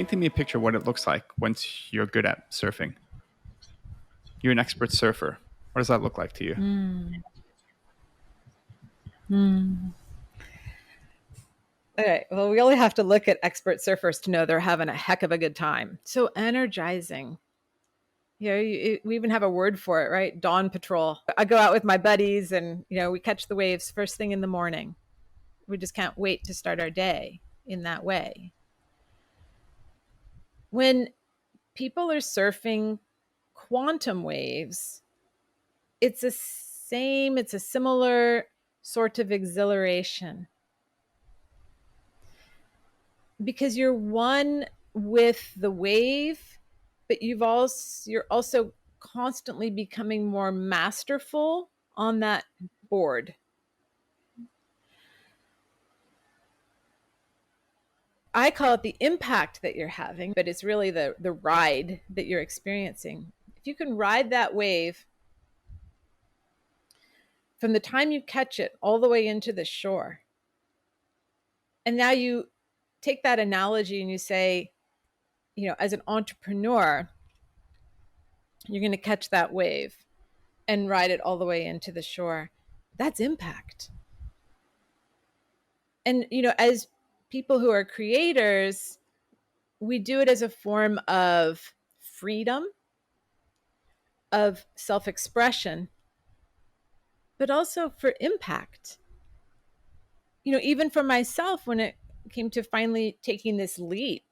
painting me a picture of what it looks like once you're good at surfing. You're an expert surfer. What does that look like to you? Okay, well, we only have to look at expert surfers to know they're having a heck of a good time. So energizing. We even have a word for it, right? Dawn patrol. I go out with my buddies and, we catch the waves first thing in the morning. We just can't wait to start our day in that way. When people are surfing quantum waves, it's a similar sort of exhilaration. Because you're one with the wave, but you're also constantly becoming more masterful on that board. I call it the impact that you're having, but it's really the ride that you're experiencing. If you can ride that wave from the time you catch it all the way into the shore, and now you take that analogy and you say, as an entrepreneur, you're going to catch that wave and ride it all the way into the shore. That's impact. And, as people who are creators, we do it as a form of freedom, of self-expression, but also for impact. Even for myself, when it came to finally taking this leap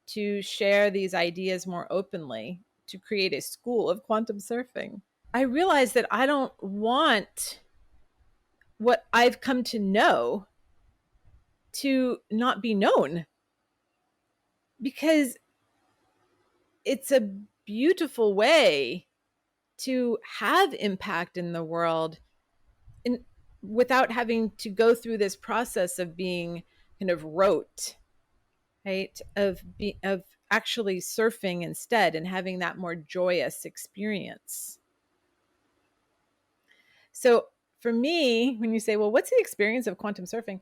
to share these ideas more openly, to create a school of quantum surfing, I realized that I don't want what I've come to know to not be known, because it's a beautiful way to have impact in the world without having to go through this process of being kind of rote, right? Of actually surfing instead and having that more joyous experience. So for me, when you say, well, what's the experience of quantum surfing?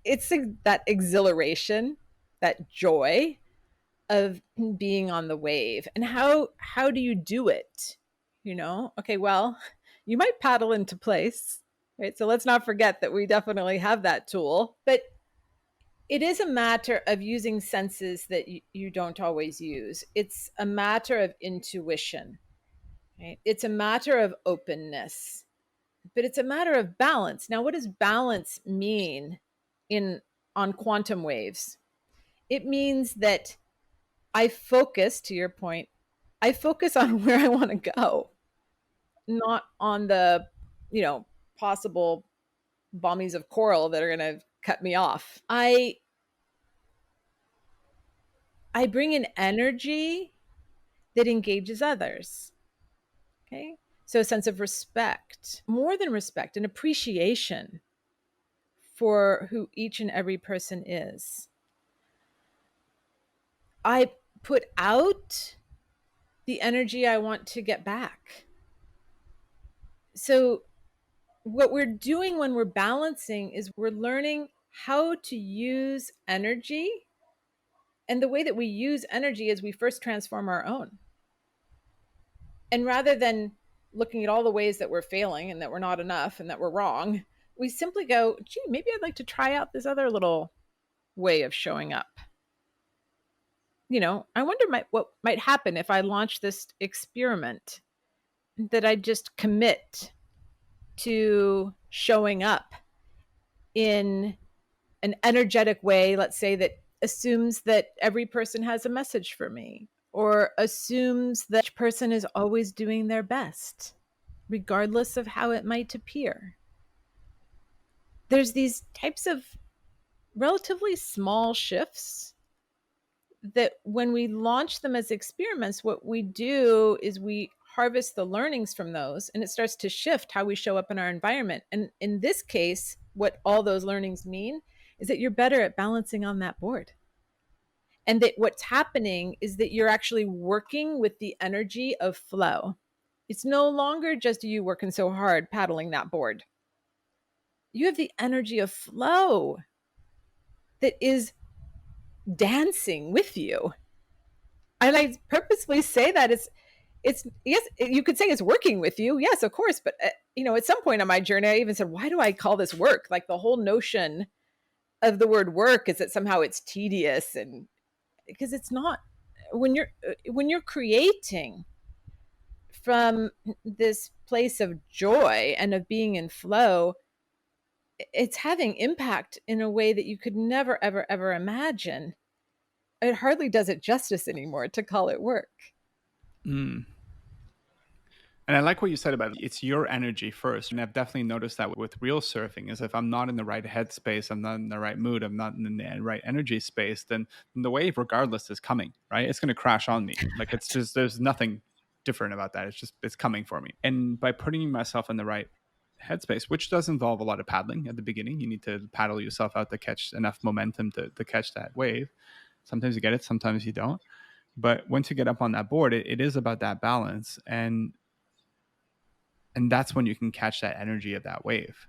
It's that exhilaration, that joy of being on the wave. And how do you do it? Okay, well, you might paddle into place, right? So let's not forget that we definitely have that tool, but it is a matter of using senses that you don't always use. It's a matter of intuition, right? It's a matter of openness, but it's a matter of balance. Now, what does balance mean on quantum waves? It means that I focus, to your point, I focus on where I want to go, not on the, possible bombies of coral that are going to cut me off. I bring an energy that engages others. Okay. So a sense of respect, more than respect, an appreciation for who each and every person is. I put out the energy I want to get back. So what we're doing when we're balancing is we're learning how to use energy. And the way that we use energy is we first transform our own. And rather than looking at all the ways that we're failing and that we're not enough and that we're wrong, we simply go, gee, maybe I'd like to try out this other little way of showing up. I wonder what might happen if I launch this experiment, that I just commit to showing up in an energetic way, let's say, that assumes that every person has a message for me, or assumes that each person is always doing their best, regardless of how it might appear. There's these types of relatively small shifts that when we launch them as experiments, what we do is we harvest the learnings from those, and it starts to shift how we show up in our environment. And in this case, what all those learnings mean is that you're better at balancing on that board. And that what's happening is that you're actually working with the energy of flow. It's no longer just you working so hard paddling that board. You have the energy of flow that is dancing with you. And I purposefully say that it's yes, you could say it's working with you, yes, of course, but at some point on my journey I even said, why do I call this work? Like, the whole notion of the word work is that somehow it's tedious, and because it's not. When you're creating from this place of joy and of being in flow, it's having impact in a way that you could never ever ever imagine. It hardly does it justice anymore to call it work. Mm. And I like what you said about it's your energy first. And I've definitely noticed that with real surfing is if I'm not in the right headspace, I'm not in the right mood, I'm not in the right energy space, then the wave regardless is coming, right? It's going to crash on me. Like, it's just, there's nothing different about that. It's just, it's coming for me. And by putting myself in the right headspace, which does involve a lot of paddling at the beginning, you need to paddle yourself out to catch enough momentum to catch that wave. Sometimes you get it, sometimes you don't. But once you get up on that board, it is about that balance. And that's when you can catch that energy of that wave,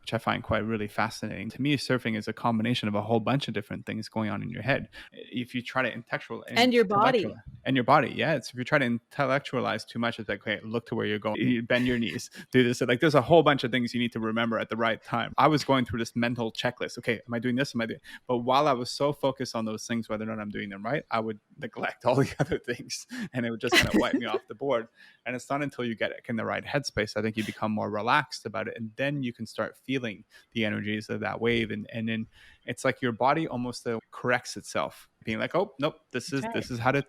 which I find quite really fascinating. To me, surfing is a combination of a whole bunch of different things going on in your head. If you try to And your body. and your body, yeah, it's if you try to intellectualize too much, it's like, okay, look to where you're going. You bend your knees, do this. Like, there's a whole bunch of things you need to remember at the right time. I was going through this mental checklist. Okay, am I doing this? Am I doing? But while I was so focused on those things, whether or not I'm doing them right, I would neglect all the other things, and it would just kind of wipe me off the board. And it's not until you get in the right headspace, I think you become more relaxed about it, and then you can start feeling the energies of that wave, and then it's like your body almost corrects itself, being like, oh nope, this That's is right.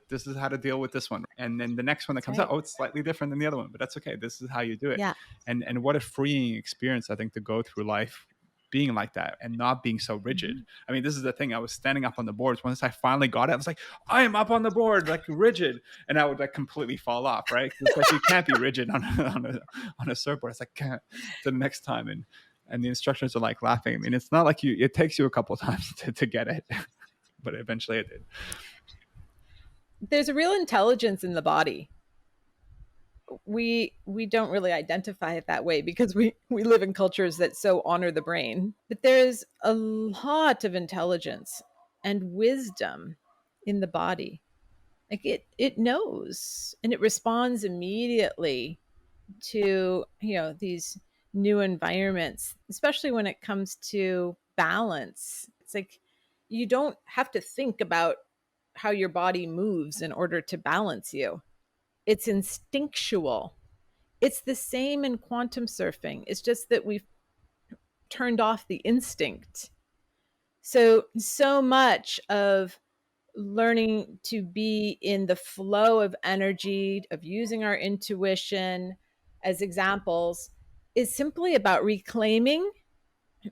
this is how to deal with this one, and then the next one that That's comes right. out, oh, it's slightly different than the other one, but that's okay, this is how you do it. Yeah. And what a freeing experience, I think, to go through life being like that and not being so rigid. Mhm. I mean, this is the thing, I was standing up on the boards. Once I finally got it, I was like, I am up on the board, like, rigid, and I would like completely fall off, right? It's like you can't be rigid on a surfboard. It's like, to the next time. And the instructors are like laughing. I mean, it's not like it takes you a couple of times to get it, but eventually it did. There's a real intelligence in the body. We don't really identify it that way because we live in cultures that so honor the brain. But there's a lot of intelligence and wisdom in the body. Like, it knows and it responds immediately to these new environments, especially when it comes to balance. It's like you don't have to think about how your body moves in order to balance you. It's instinctual. It's the same in quantum surfing. It's just that we've turned off the instinct. So much of learning to be in the flow of energy, of using our intuition as examples, is simply about reclaiming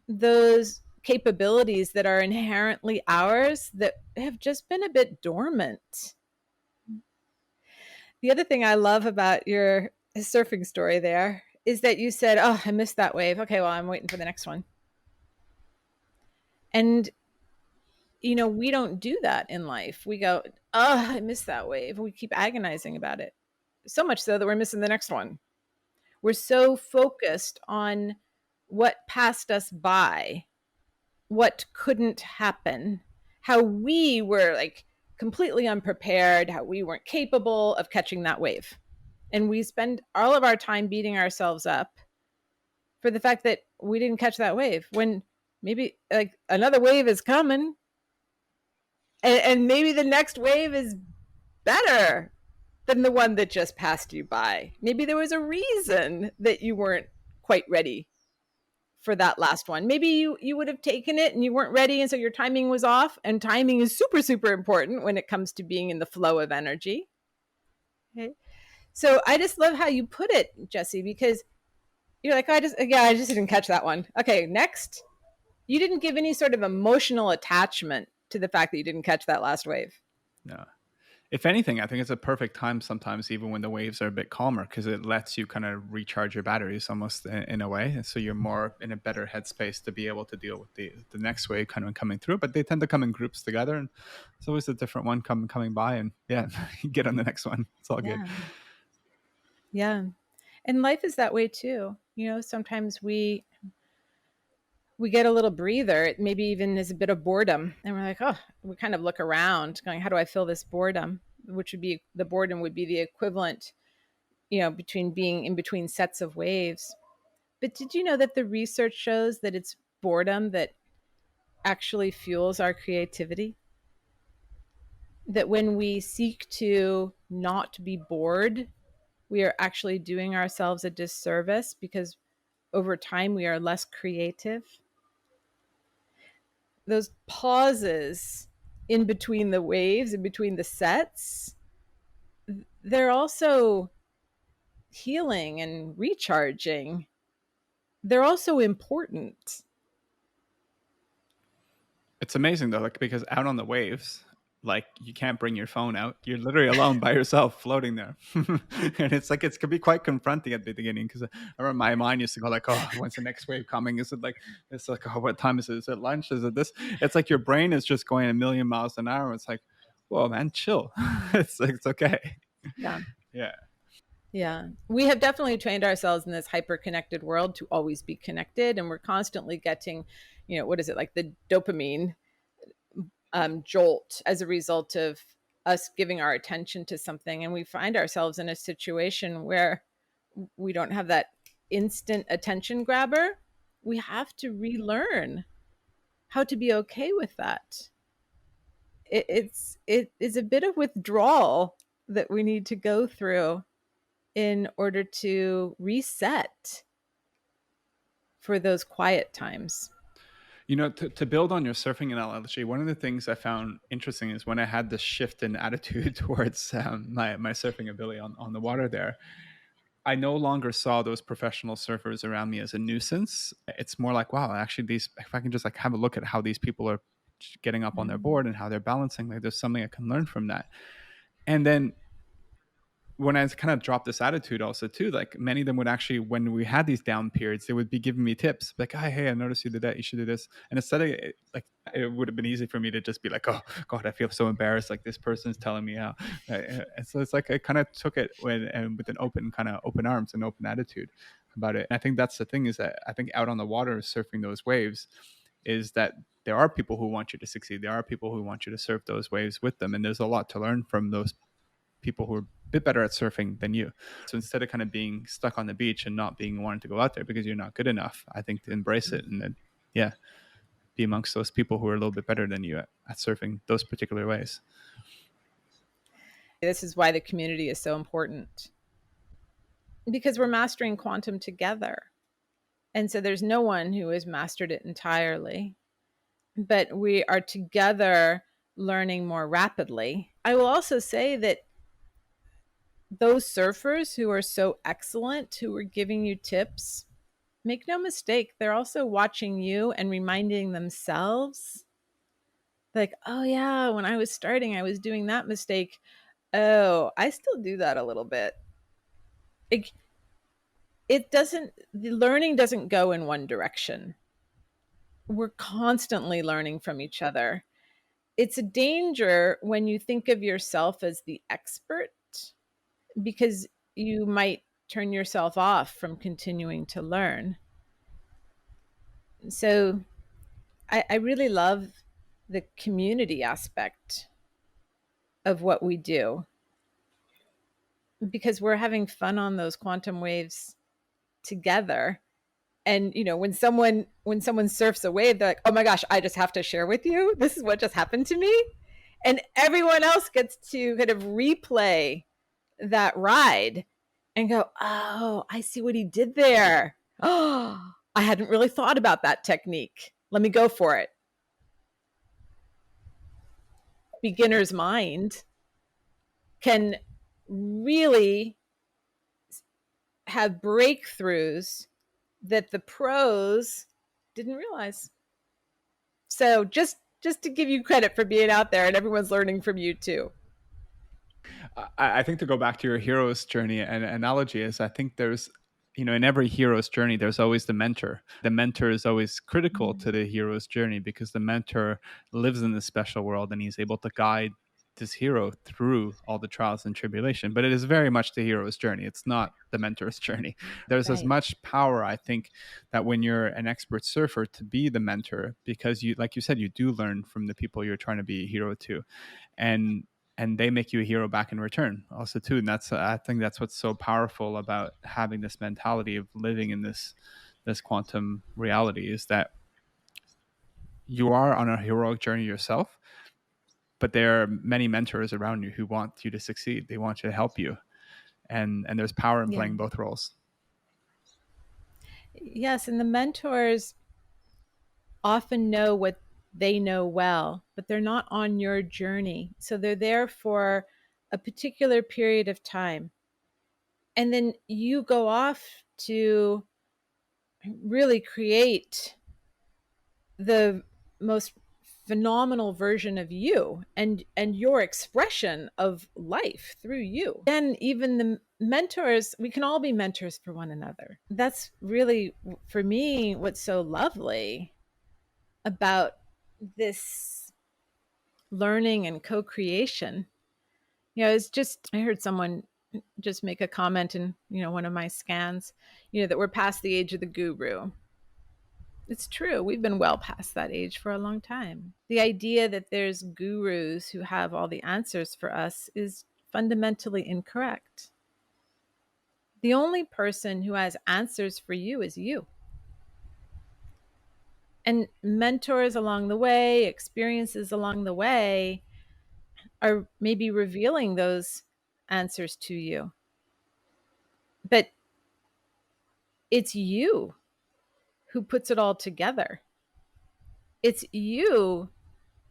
those capabilities that are inherently ours that have just been a bit dormant. The other thing I love about your surfing story there is that you said, oh, I missed that wave. Okay, well, I'm waiting for the next one. And we don't do that in life. We go, oh, I missed that wave. We keep agonizing about it. So much so that we're missing the next one. We're so focused on what passed us by, what couldn't happen, how we were like completely unprepared, how we weren't capable of catching that wave. And we spend all of our time beating ourselves up for the fact that we didn't catch that wave when maybe like another wave is coming, and maybe the next wave is better than the one that just passed you by. Maybe there was a reason that you weren't quite ready for that last one. Maybe you would have taken it and you weren't ready, and so your timing was off. And timing is super, super important when it comes to being in the flow of energy. Okay. So I just love how you put it, Jesse, because you're like, I just didn't catch that one. Okay, next. You didn't give any sort of emotional attachment to the fact that you didn't catch that last wave. No. If anything, I think it's a perfect time sometimes, even when the waves are a bit calmer, because it lets you kind of recharge your batteries almost in a way. So you're more in a better headspace to be able to deal with the next wave kind of coming through. But they tend to come in groups together, and it's always a different one coming by. And yeah, you get on the next one. It's all good. Yeah. Yeah. And life is that way too. Sometimes we we get a little breather. It maybe even is a bit of boredom. And we're like, oh, we kind of look around going, how do I fill this boredom? Which would be the boredom would be the equivalent, between being in between sets of waves. But did you know that the research shows that it's boredom that actually fuels our creativity? That when we seek to not be bored, we are actually doing ourselves a disservice because over time we are less creative. Those pauses in between the waves, in between the sets, they're also healing and recharging. They're also important. It's amazing though, like because out on the waves, like you can't bring your phone out. You're literally alone by yourself floating there. And it's like it could be quite confronting at the beginning because I remember my mind used to go like, oh, when's the next wave coming? Is it like it's like, oh, what time is it? Is it lunch? Is it this? It's like your brain is just going a million miles an hour. It's like, whoa, man, chill. It's like it's okay. Yeah. Yeah. Yeah. We have definitely trained ourselves in this hyper connected world to always be connected. And we're constantly getting, what is it, like the dopamine jolt as a result of us giving our attention to something. And we find ourselves in a situation where we don't have that instant attention grabber. We have to relearn how to be okay with that. It is a bit of withdrawal that we need to go through in order to reset for those quiet times. To build on your surfing analogy, one of the things I found interesting is when I had this shift in attitude towards my surfing ability on the water there, I no longer saw those professional surfers around me as a nuisance. It's more like, wow, actually, if I can just like have a look at how these people are getting up on their board and how they're balancing, like there's something I can learn from that. And then when I kind of dropped this attitude also too, like many of them would actually, when we had these down periods, they would be giving me tips like, hey, I noticed you did that. You should do this. And instead of like, it would have been easy for me to just be like, oh God, I feel so embarrassed. Like this person's telling me how. And so it's like, I kind of took it with an open arms and open attitude about it. And I think that's the thing is that I think out on the water, surfing those waves is that there are people who want you to succeed. There are people who want you to surf those waves with them. And there's a lot to learn from those people who are a bit better at surfing than you. So instead of kind of being stuck on the beach and not being wanting to go out there because you're not good enough, I think to embrace it and then, yeah, be amongst those people who are a little bit better than you at surfing those particular ways. This is why the community is so important because we're mastering quantum together. And so there's no one who has mastered it entirely, but we are together learning more rapidly. I will also say that those surfers who are so excellent, who are giving you tips, make no mistake, they're also watching you and reminding themselves, like, oh, yeah, when I was starting, I was doing that mistake. Oh, I still do that a little bit. The learning doesn't go in one direction. We're constantly learning from each other. It's a danger when you think of yourself as the expert because you might turn yourself off from continuing to learn. So I really love the community aspect of what we do because we're having fun on those quantum waves together. And when someone surfs a wave, they're like, oh my gosh, I just have to share with you, this is what just happened to me. And everyone else gets to kind of replay that ride and go, oh, I see what he did there. Oh, I hadn't really thought about that technique. Let me go for it. Beginner's mind can really have breakthroughs that the pros didn't realize. So just to give you credit for being out there and everyone's learning from you too. I think to go back to your hero's journey and analogy is I think there's in every hero's journey there's always the mentor. The mentor is always critical to the hero's journey because the mentor lives in this special world and he's able to guide this hero through all the trials and tribulation, but it is very much the hero's journey. It's not the mentor's journey. There's as Right. much power, I think, that when you're an expert surfer to be the mentor, because you, like you said, you do learn from the people you're trying to be a hero to, and they make you a hero back in return also too. And that's, I think that's what's so powerful about having this mentality of living in this quantum reality, is that you are on a heroic journey yourself, but there are many mentors around you who want you to succeed. They want you to help you, and there's power in Yeah. playing both roles. Yes, and the mentors often know what they know well, but they're not on your journey. So they're there for a particular period of time. And then you go off to really create the most phenomenal version of you and your expression of life through you. Then even the mentors, we can all be mentors for one another. That's really, for me, what's so lovely about this learning and co-creation. It's just, I heard someone just make a comment in, one of my scans, that we're past the age of the guru. It's true. We've been well past that age for a long time. The idea that there's gurus who have all the answers for us is fundamentally incorrect. The only person who has answers for you is you. And mentors along the way, experiences along the way are maybe revealing those answers to you. But it's you who puts it all together. It's you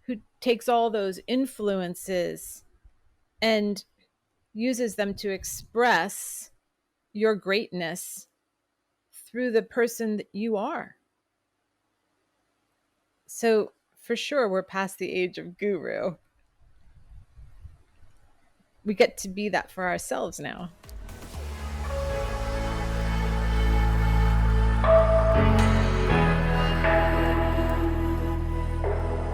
who takes all those influences and uses them to express your greatness through the person that you are. So, for sure, we're past the age of guru. We get to be that for ourselves now.